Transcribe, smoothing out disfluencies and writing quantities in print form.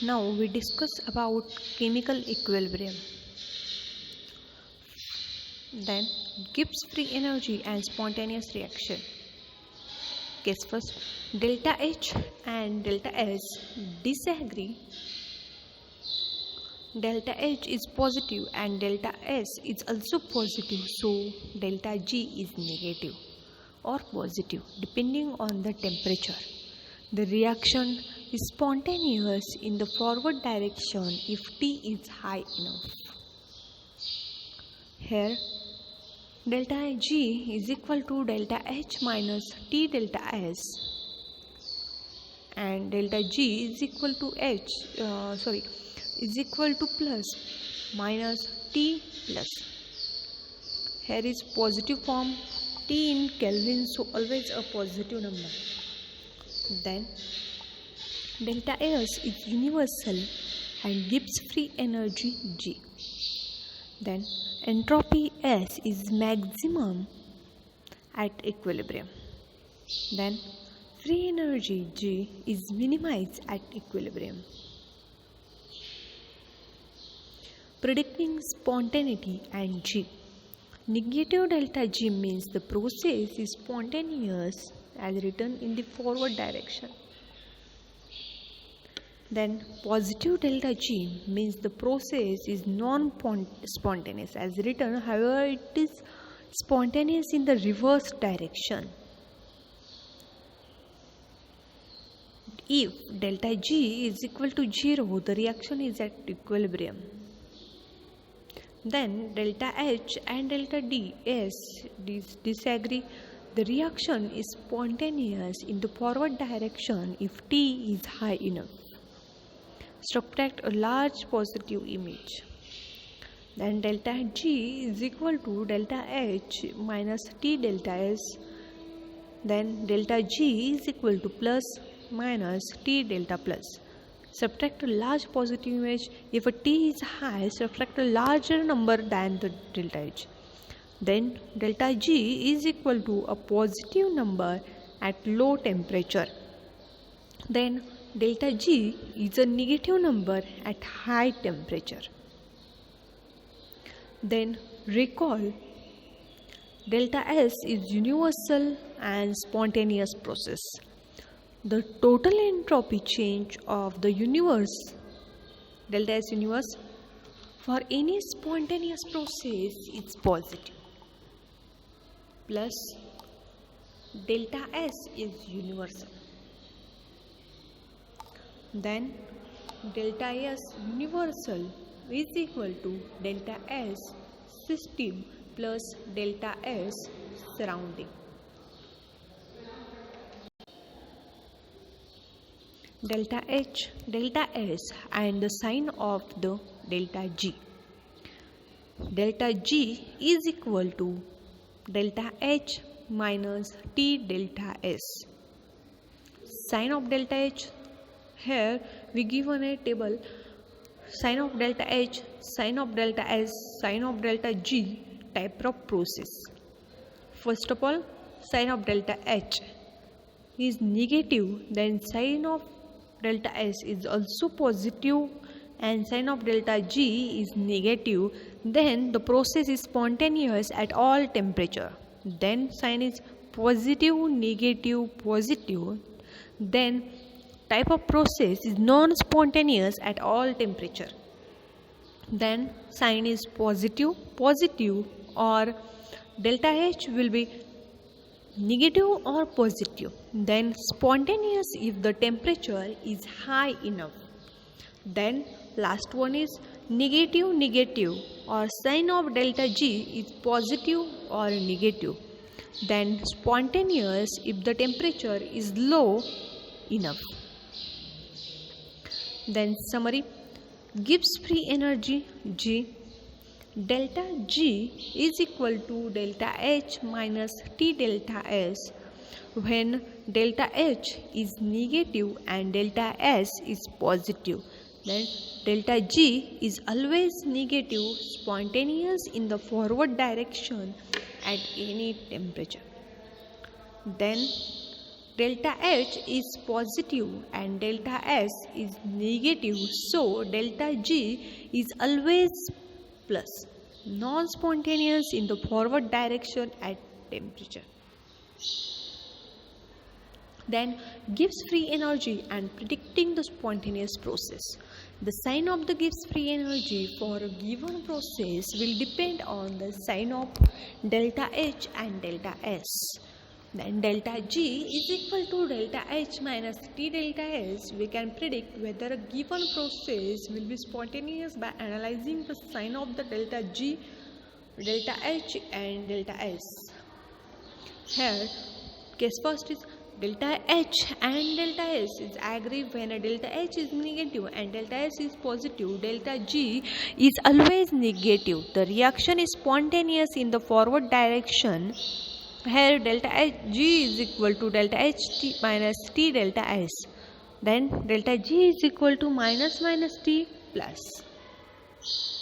Now we discuss about chemical equilibrium. Then Gibbs free energy and spontaneous reaction. Guess first, delta H and delta S disagree. Delta H is positive and delta S is also positive, so delta G is negative or positive depending on the temperature. The reaction is spontaneous in the forward direction if T is high enough. Here, delta G is equal to delta H minus T delta S, and delta G is equal to is equal to plus minus T plus. Here is positive form, T in Kelvin, so always a positive number. Then delta S is universal and gives free energy G. Then entropy S is maximum at equilibrium. Then free energy G is minimized at equilibrium. Predicting spontaneity and G. Negative delta G means the process is spontaneous as written in the forward direction. Then positive delta G means the process is non-spontaneous as written, however it is spontaneous in the reverse direction. If delta G is equal to 0, the reaction is at equilibrium. Then delta H and delta S disagree. The reaction is spontaneous in the forward direction if T is high enough. Subtract a large positive image. Then delta G is equal to delta H minus T delta S. Then delta G is equal to plus minus T delta plus. Subtract a large positive image. If a T is high, subtract a larger number than the delta H. Then delta G is equal to a positive number at low temperature. Then delta G is a negative number at high temperature. Then recall, delta S is universal and spontaneous process. The total entropy change of the universe, delta S universe, for any spontaneous process is positive. Plus delta S is universal. Then delta S universal is equal to delta S system plus delta S surrounding. Delta H, delta S and the sign of the delta G. Delta G is equal to delta H minus T delta S. Sign of delta H, here we given a table, sign of delta H, sign of delta S, sign of delta G, type of process. First of all, sign of delta H is negative, then sign of delta S is also positive and sign of delta G is negative. Then the process is spontaneous at all temperature. Then sign is positive, negative, positive. Then type of process is non-spontaneous at all temperature. Then sign is positive, positive, or delta H will be negative or positive. Then spontaneous if the temperature is high enough. Then last one is negative, negative, or sign of delta G is positive or negative. Then spontaneous if the temperature is low enough. Then summary, Gibbs free energy G. Delta G is equal to delta H minus T delta S when delta H is negative and delta S is positive. Then delta G is always negative, spontaneous in the forward direction at any temperature. Then delta H is positive and delta S is negative, so delta G is always plus, non-spontaneous in the forward direction at temperature. Then Gibbs free energy and predicting the spontaneous process. The sign of the Gibbs free energy for a given process will depend on the sign of delta H and delta S. Then delta G is equal to delta H minus T delta S. We can predict whether a given process will be spontaneous by analyzing the sign of the delta G, delta H and delta S. Here, case first is delta H and delta S is agree when a delta H is negative and delta S is positive. Delta G is always negative. The reaction is spontaneous in the forward direction. Here delta G is equal to delta H T minus T delta S. Then delta G is equal to minus T plus.